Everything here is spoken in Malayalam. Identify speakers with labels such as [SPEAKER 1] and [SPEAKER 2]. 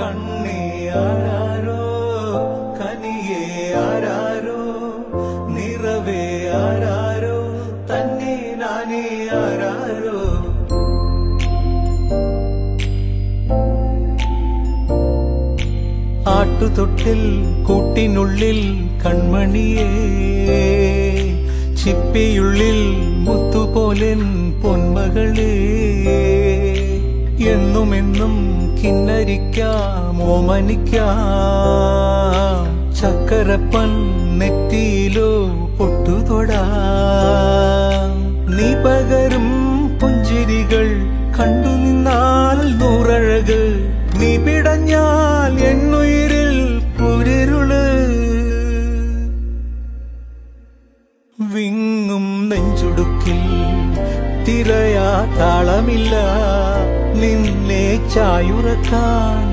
[SPEAKER 1] കണ്ണേ ആരാരോ കനിയേ ആരാരോ നിറവേ ആരാരോ തന്നെ നാനേ ആരാരോ ആട്ടുതൊട്ടിൽ കൂട്ടിനുള്ളിൽ കൺമണിയേ ചിപ്പിയുള്ളിൽ മുത്തുപോലെൻ പൊന്മകളേ എന്നുമെന്നും കിന്നരിക്കാം ഓമനിക്കാം ചക്കരപ്പൻ നെറ്റിയിലോ പൊട്ടുതൊടാ നീ പകരും പുഞ്ചിരികൾ കണ്ടു നിന്നാൽ നൂറഴക് നീ പിടഞ്ഞാൽ എന്നുയിരിൽ കുരിരുള് വിങ്ങും നെഞ്ചുടുക്കിൽ തിരയാ താളമില്ല നിന്നെ ചായുറക്കാൻ